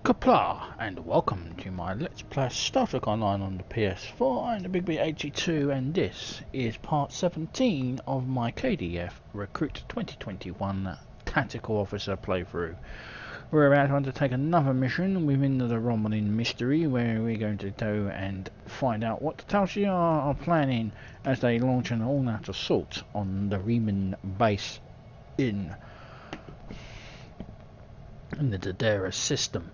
Kapla, and welcome to my Let's Play Star Trek Online on the PS4 and the Big B82, and this is part 17 of my KDF Recruit 2021 Tactical Officer playthrough. We're about to undertake another mission within the Romulan Mystery, where we're going to go and find out what the Tal Shiar are planning as they launch an all-out assault on the Reman base in the Dodera system.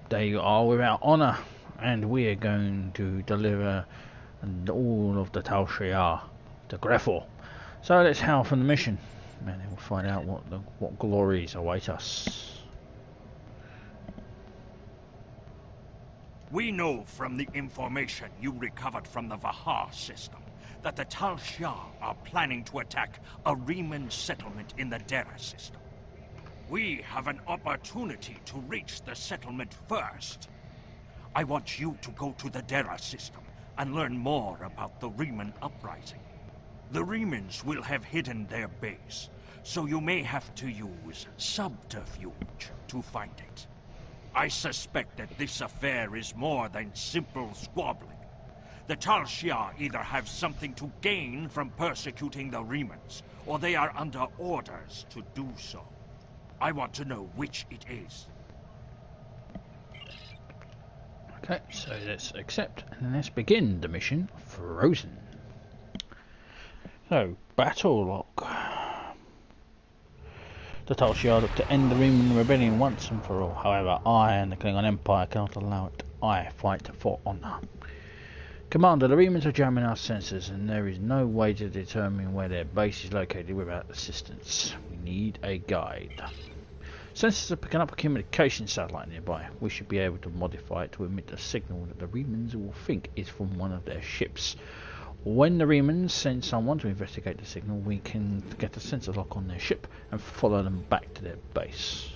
They are without honour, and we are going to deliver all of the Tal Shiar to Greffel. So let's hail from the mission, and then we'll find out what glories await us. We know from the information you recovered from the Vahar system that the Tal Shiar are planning to attack a Reman settlement in the Dodera system. We have an opportunity to reach the settlement first. I want you to go to the Dodera system and learn more about the Reman uprising. The Remans will have hidden their base, so you may have to use subterfuge to find it. I suspect that this affair is more than simple squabbling. The Tal Shiar either have something to gain from persecuting the Remans, or they are under orders to do so. I want to know which it is. Okay, so let's accept, and then let's begin the mission, Frozen. So, battle log. The Tal Shiar look to end the Remans Rebellion once and for all. However, I and the Klingon Empire cannot allow it. I fight for honor. Commander, the Remans are jamming our sensors, and there is no way to determine where their base is located without assistance. We need a guide. Sensors are picking up a communication satellite nearby. We should be able to modify it to emit a signal that the Remans will think is from one of their ships. When the Remans send someone to investigate the signal, we can get a sensor lock on their ship and follow them back to their base.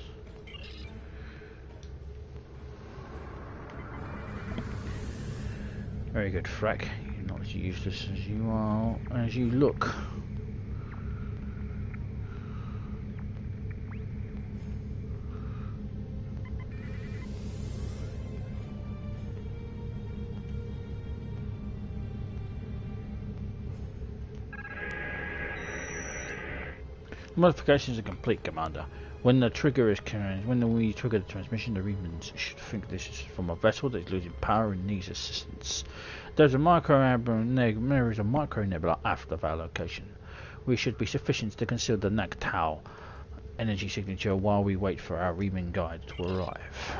Very good, Frack. You're not as useless as you are, as you look. Modifications are complete, Commander. When we trigger the transmission, the Remans should think this is from a vessel that is losing power and needs assistance. There is a micro nebula aft of our location. We should be sufficient to conceal the Nactal energy signature while we wait for our Reman guide to arrive.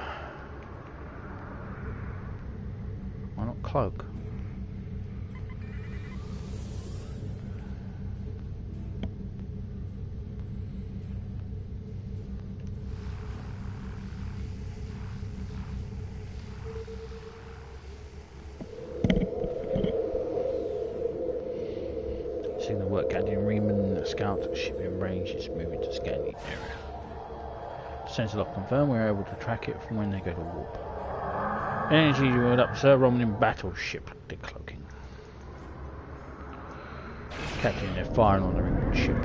Why not cloak? Signal work, Captain. Reman scout ship in range is moving to scan the area. Sensor lock confirmed. We're able to track it from when they go to warp. Energy word up, sir. Romulan battleship decloaking. Captain, they're firing on the Reman ship.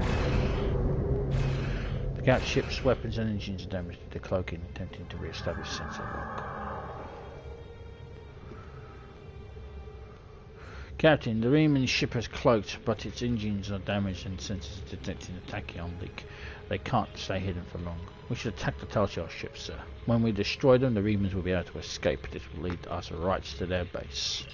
The scout ship's weapons and engines are damaged. Decloaking, attempting to re-establish sensor lock. Captain, the Reman ship has cloaked, but its engines are damaged and sensors are detecting a tachyon leak. They can't stay hidden for long. We should attack the Tal Shiar ships, sir. When we destroy them, the Remans will be able to escape. This will lead us right to their base.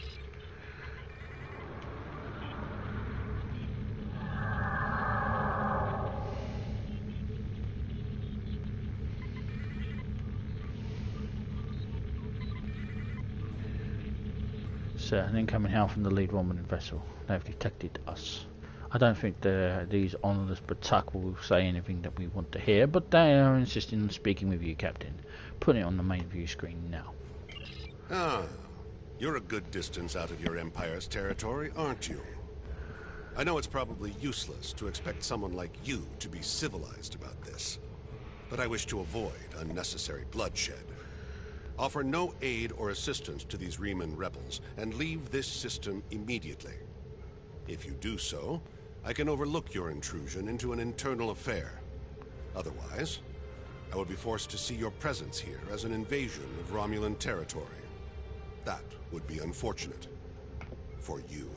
Sir, an incoming hail from the lead Romulan vessel. They have detected us. I don't think these honourless Batak will say anything that we want to hear, but they are insisting on speaking with you, Captain. Put it on the main view screen now. Ah, you're a good distance out of your Empire's territory, aren't you? I know it's probably useless to expect someone like you to be civilized about this, but I wish to avoid unnecessary bloodshed. Offer no aid or assistance to these Reman rebels, and leave this system immediately. If you do so, I can overlook your intrusion into an internal affair. Otherwise, I would be forced to see your presence here as an invasion of Romulan territory. That would be unfortunate. For you.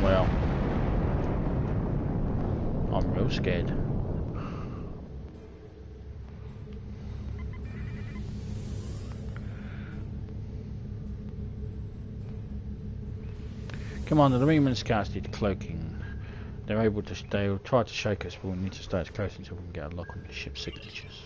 Well, I'm real scared. Commander, the Remans casted cloaking. They'll try to shake us, but we need to stay as close until we can get a lock on the ship's signatures.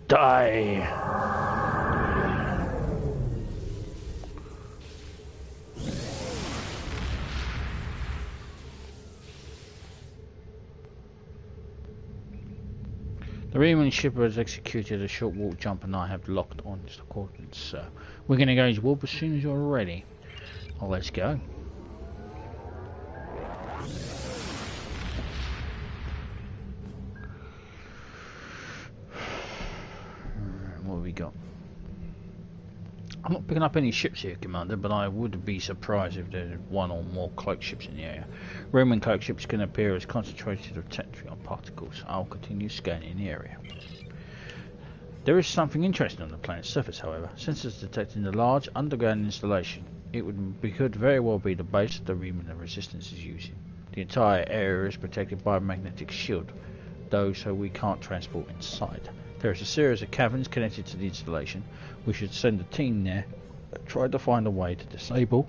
Die! The Reman ship has executed a short warp jump and I have locked on its coordinates, sir. We're going to engage warp as soon as you're ready. Well, let's go. What have we got? I'm not picking up any ships here, Commander, but I would be surprised if there's one or more cloak ships in the area. Roman cloak ships can appear as concentrated of Tetrion particles. I'll continue scanning the area. There is something interesting on the planet's surface, however. Sensors detecting a large underground installation. It could very well be the base of the Reman resistance is using. The entire area is protected by a magnetic shield, though, so we can't transport inside. There is a series of caverns connected to the installation. We should send a team there and try to find a way to disable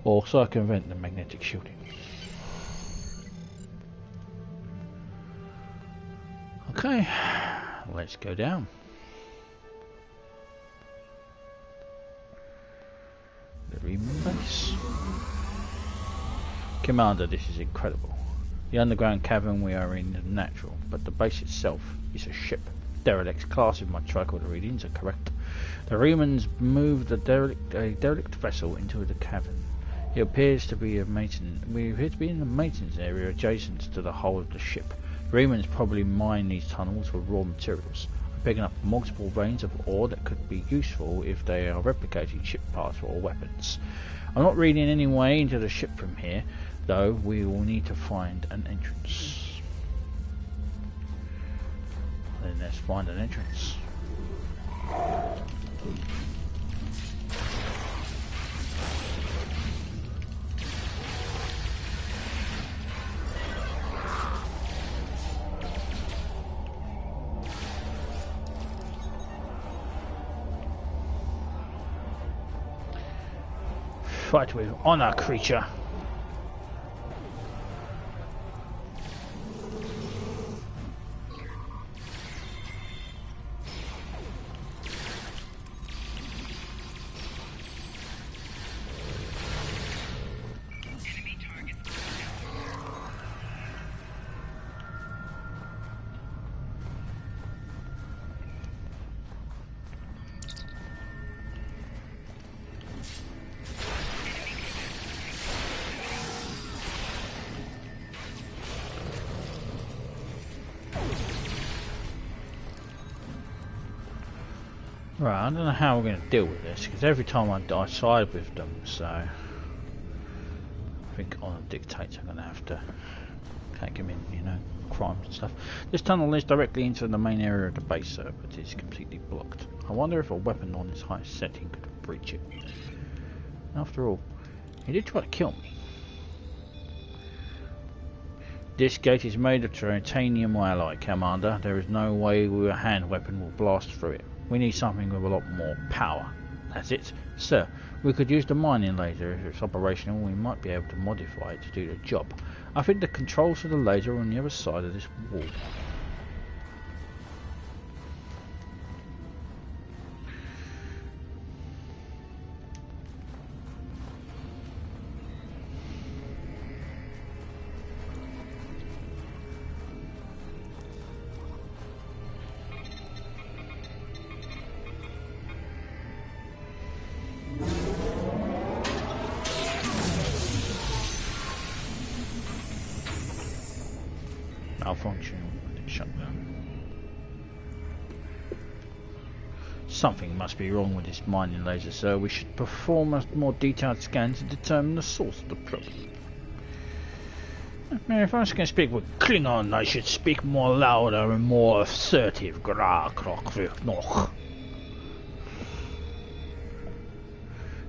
or circumvent the magnetic shielding. Okay, let's go down. The Reman base. Commander, this is incredible. The underground cavern we are in is natural, but the base itself is a ship. Derelict class if my tricorder readings are correct. The Remans moved a derelict vessel into the cavern. It appears to be we appear to be in the maintenance area adjacent to the hull of the ship. The Remans probably mine these tunnels for raw materials. I'm picking up multiple veins of ore that could be useful if they are replicating ship parts or weapons. I'm not reading any way into the ship from here, though we will need to find an entrance. Then let's find an entrance. Fight with honor, creature. Right, I don't know how we're going to deal with this, because every time I side with them, so I think on a dictator I'm going to have to take him in, you know, crimes and stuff. This tunnel leads directly into the main area of the base, sir, but it is completely blocked. I wonder if a weapon on its highest setting could breach it. After all, he did try to kill me. This gate is made of titanium alloy, Commander. There is no way a hand weapon will blast through it. We need something with a lot more power. That's it. Sir, we could use the mining laser. If it's operational, we might be able to modify it to do the job. I think the controls for the laser are on the other side of this wall. Malfunction. Shut down. Something must be wrong with this mining laser, sir. We should perform a more detailed scan to determine the source of the problem. If I was going to speak with Klingon, I should speak more louder and more assertive.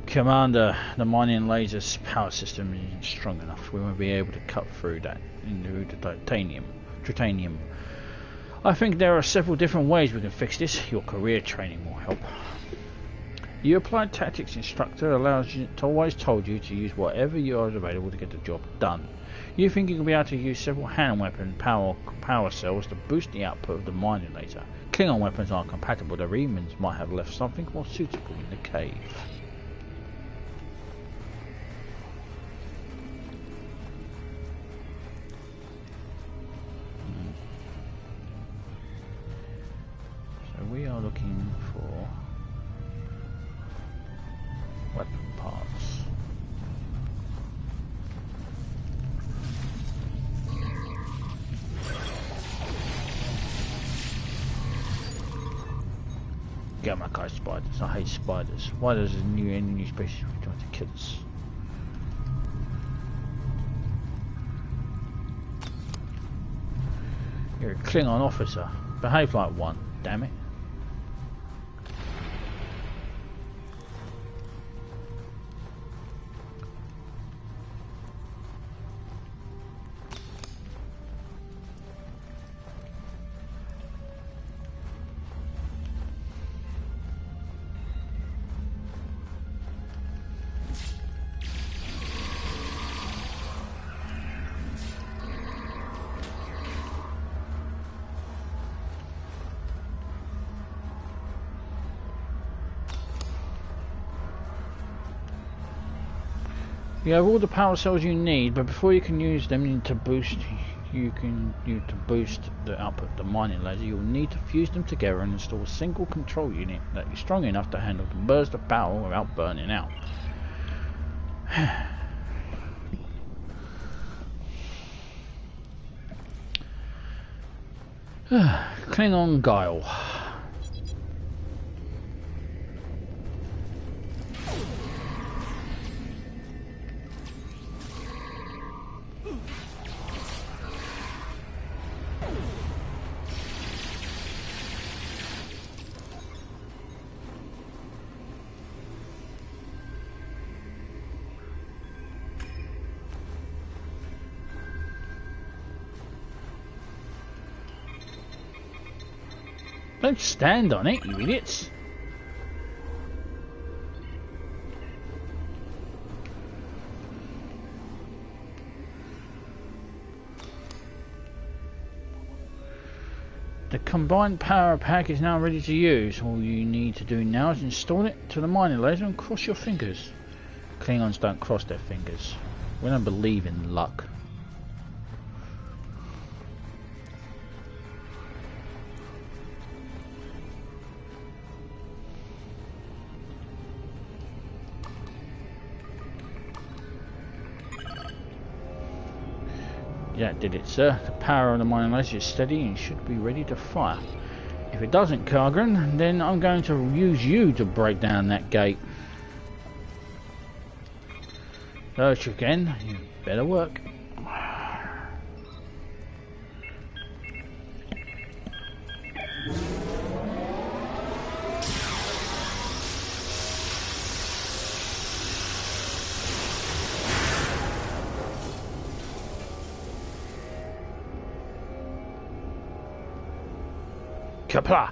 Commander, the mining laser's power system isn't strong enough. We won't be able to cut through that into the titanium. I think there are several different ways we can fix this. Your career training will help. Your applied tactics instructor always told you to use whatever you are available to get the job done. You think you can be able to use several hand weapon power cells to boost the output of the mining laser. Klingon weapons aren't compatible. The Remans might have left something more suitable in the cave. We are looking for weapon parts. Gamma spiders. I hate spiders. Why does any new species try to kill us? You're a Klingon officer. Behave like one, damn it. You have all the power cells you need, but before you can use them to boost the output of the mining laser, you will need to fuse them together and install a single control unit that is strong enough to handle the burst of power without burning out. Klingon Guile. Don't stand on it, you idiots! The combined power pack is now ready to use. All you need to do now is install it to the mining laser and cross your fingers. Klingons don't cross their fingers. We don't believe in luck. Yeah, it did it, sir. The power of the mining laser is steady and should be ready to fire. If it doesn't, Kargan, then I'm going to use you to break down that gate. Search again. You better work. Kapla!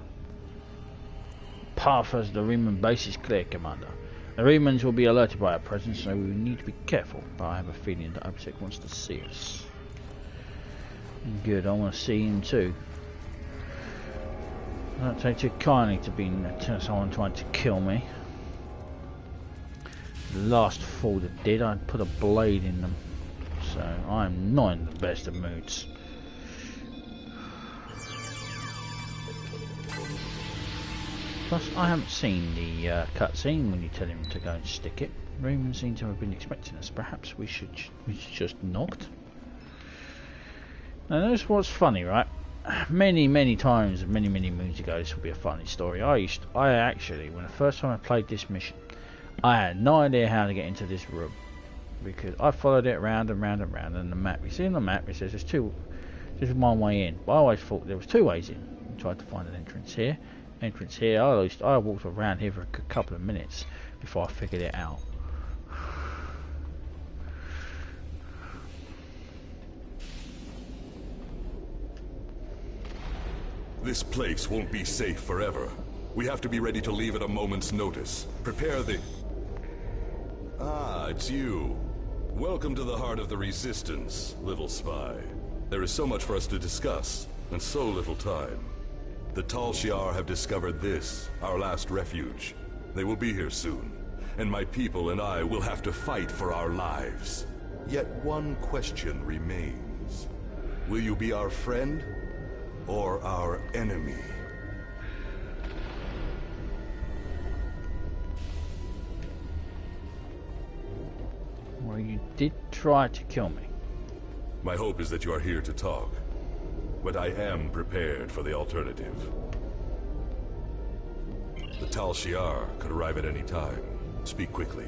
Path as the Reman base is clear, Commander. The Remans will be alerted by our presence, so we need to be careful, but I have a feeling that OPSEC wants to see us. Good, I want to see him too. I don't take too kindly to someone trying to kill me. The last fool that did, I put a blade in them, so I'm not in the best of moods. Plus, I haven't seen the cutscene when you tell him to go and stick it. Remans seem to have been expecting us. Perhaps we should just knocked. Now, that's what's funny, right? Many times, many moons ago, this will be a funny story. I actually, when the first time I played this mission, I had no idea how to get into this room because I followed it round and round, and the map. You see on the map, it says there's one way in. But I always thought there was two ways in. I tried to find an entrance here. I walked around here for a couple of minutes before I figured it out. This place won't be safe forever. We have to be ready to leave at a moment's notice. Prepare the... Ah, it's you. Welcome to the heart of the Resistance, little spy. There is so much for us to discuss, and so little time. The Tal Shiar have discovered this, our last refuge. They will be here soon, and my people and I will have to fight for our lives. Yet one question remains. Will you be our friend, or our enemy? Well, you did try to kill me. My hope is that you are here to talk. But I am prepared for the alternative. The Tal Shiar could arrive at any time. Speak quickly.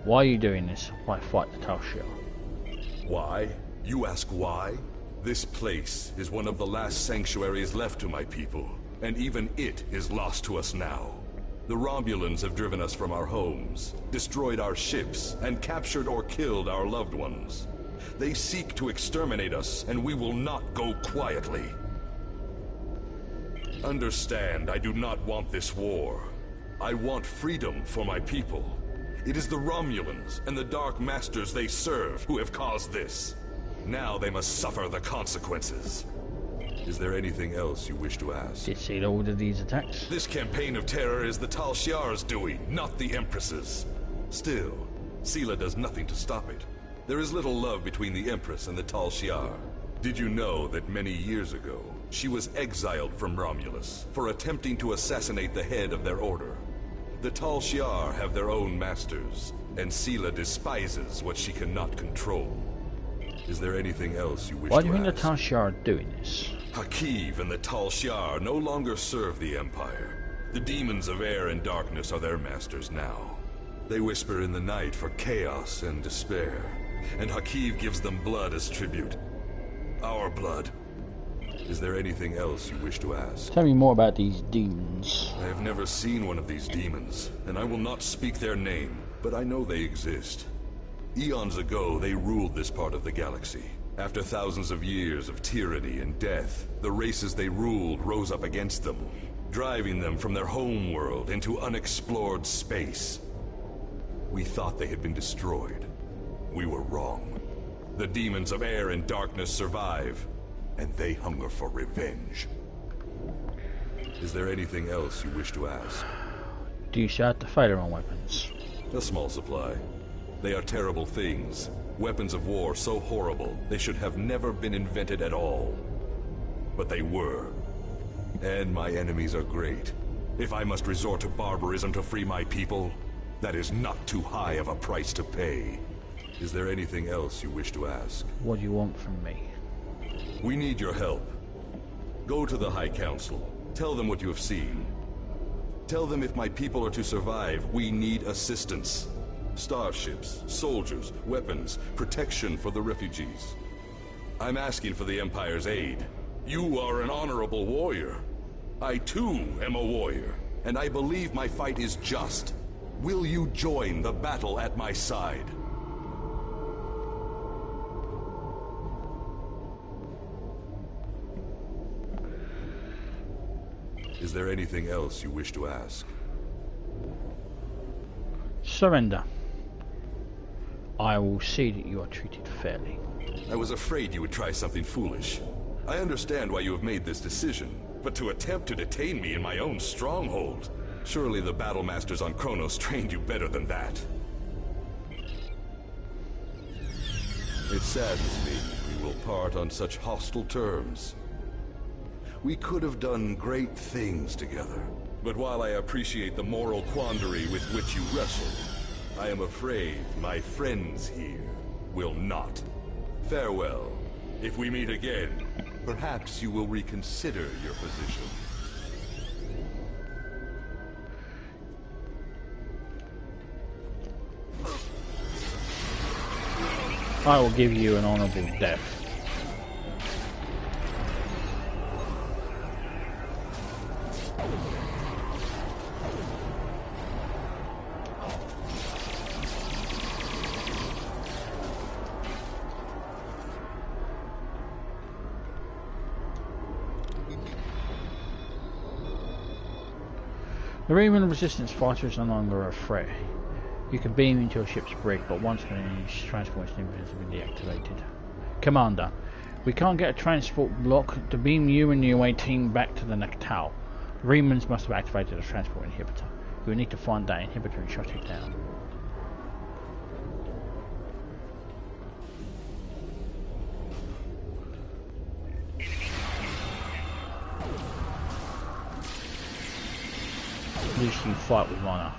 Why are you doing this? Why fight the Tal Shiar? Why? You ask why? This place is one of the last sanctuaries left to my people, and even it is lost to us now. The Romulans have driven us from our homes, destroyed our ships, and captured or killed our loved ones. They seek to exterminate us, and we will not go quietly. Understand, I do not want this war. I want freedom for my people. It is the Romulans and the Dark Masters they serve who have caused this. Now they must suffer the consequences. Is there anything else you wish to ask? Did Seela order these attacks? This campaign of terror is the Tal Shiar's doing, not the Empress's. Still, Seela does nothing to stop it. There is little love between the Empress and the Tal Shiar. Did you know that many years ago, she was exiled from Romulus for attempting to assassinate the head of their order? The Tal Shiar have their own masters, and Seela despises what she cannot control. Is there anything else you wish to ask? Why do you think the Tal Shiar are doing this? Hakiv and the Tal Shiar no longer serve the Empire. The demons of air and darkness are their masters now. They whisper in the night for chaos and despair, and Hakiv gives them blood as tribute. Our blood. Is there anything else you wish to ask? Tell me more about these demons. I have never seen one of these demons, and I will not speak their name, but I know they exist. Eons ago, they ruled this part of the galaxy. After thousands of years of tyranny and death, the races they ruled rose up against them, driving them from their home world into unexplored space. We thought they had been destroyed. We were wrong. The demons of air and darkness survive, and they hunger for revenge. Is there anything else you wish to ask? Do you shout the Phaleron weapons? A small supply. They are terrible things. Weapons of war so horrible, they should have never been invented at all. But they were. And my enemies are great. If I must resort to barbarism to free my people, that is not too high of a price to pay. Is there anything else you wish to ask? What do you want from me? We need your help. Go to the High Council. Tell them what you have seen. Tell them if my people are to survive, we need assistance. Starships, soldiers, weapons, protection for the refugees. I'm asking for the Empire's aid. You are an honorable warrior. I too am a warrior, and I believe my fight is just. Will you join the battle at my side? Is there anything else you wish to ask? Surrender. I will see that you are treated fairly. I was afraid you would try something foolish. I understand why you have made this decision, but to attempt to detain me in my own stronghold, surely the battle masters on Kronos trained you better than that. It saddens me we will part on such hostile terms. We could have done great things together. But while I appreciate the moral quandary with which you wrestled, I am afraid my friends here will not. Farewell. If we meet again, perhaps you will reconsider your position. I will give you an honorable death. The Reman resistance fighter is no longer a threat. You can beam into a ship's brig, but once the transport inhibitors have been deactivated. Commander, we can't get a transport block to beam you and the away team back to the Tal. The Remans must have activated a transport inhibitor. We will need to find that inhibitor and shut it down. At least you fight with honor.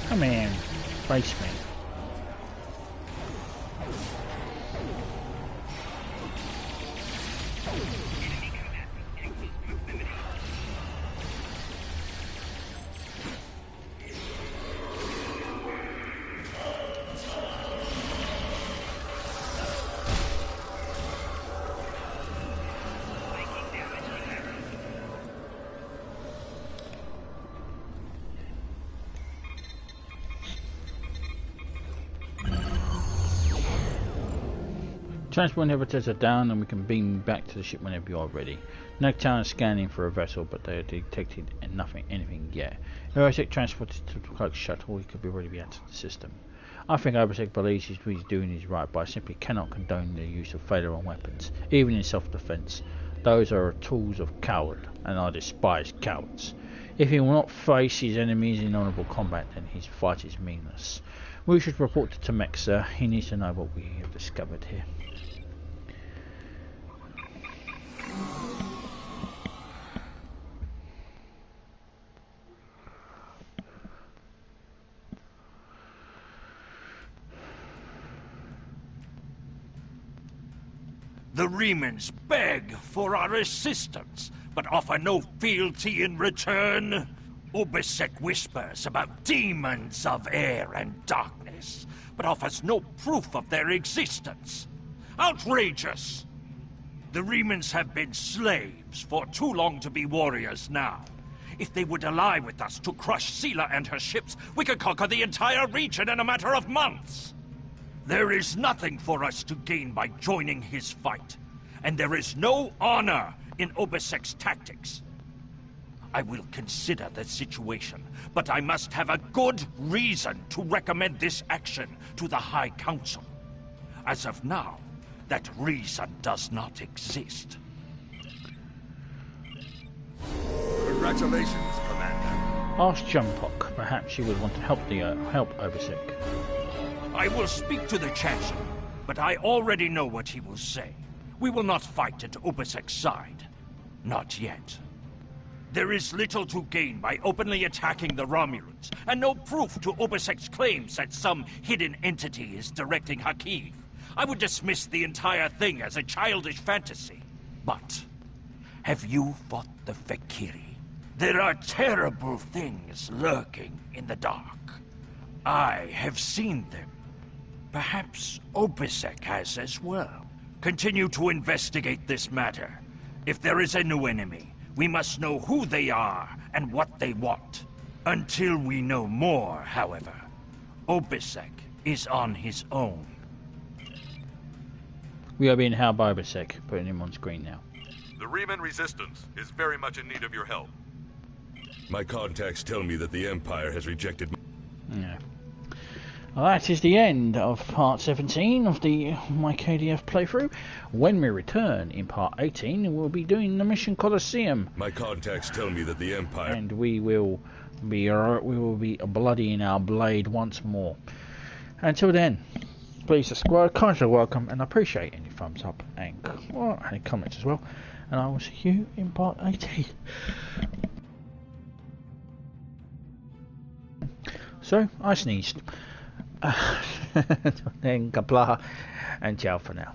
Come in, face me. Transport inhibitors are down and we can beam back to the ship whenever you are ready. Noctown is scanning for a vessel, but they have detected anything yet. If Oversec transported to the cloak shuttle, he could be already be out of the system. I think Oversec believes what he's doing is right, but I simply cannot condone the use of failure on weapons, even in self-defense. Those are tools of coward, and I despise cowards. If he will not face his enemies in honourable combat, then his fight is meaningless. We should report to Tamek, sir. He needs to know what we have discovered here. The Remans beg for our assistance, but offer no fealty in return. Obisek whispers about demons of air and darkness, but offers no proof of their existence. Outrageous! The Remans have been slaves for too long to be warriors now. If they would ally with us to crush Sela and her ships, we could conquer the entire region in a matter of months. There is nothing for us to gain by joining his fight, and there is no honor in Obesek's tactics. I will consider the situation, but I must have a good reason to recommend this action to the High Council. As of now, that reason does not exist. Congratulations, Commander. Ask Jumpok. Perhaps she would want to help Obesek. I will speak to the Chancellor, but I already know what he will say. We will not fight at Obesek's side. Not yet. There is little to gain by openly attacking the Romulans, and no proof to Obesek's claims that some hidden entity is directing Hakiv. I would dismiss the entire thing as a childish fantasy. But have you fought the Fekiri? There are terrible things lurking in the dark. I have seen them. Perhaps Obesek has as well. Continue to investigate this matter. If there is a new enemy, we must know who they are and what they want. Until we know more, however, Obesek is on his own. We are being held by Obesek, putting him on screen now. The Reman resistance is very much in need of your help. My contacts tell me that the Empire has rejected me. Yeah. Well, that is the end of part 17 of my KDF playthrough. When we return in part 18, we'll be doing the mission Colosseum. My contacts tell me that the Empire... And we will be bloodying our blade once more. Until then, please subscribe, kindly welcome, and I appreciate any thumbs up and any comments as well. And I will see you in part 18. So, I sneezed. Then, kapla, and ciao for now.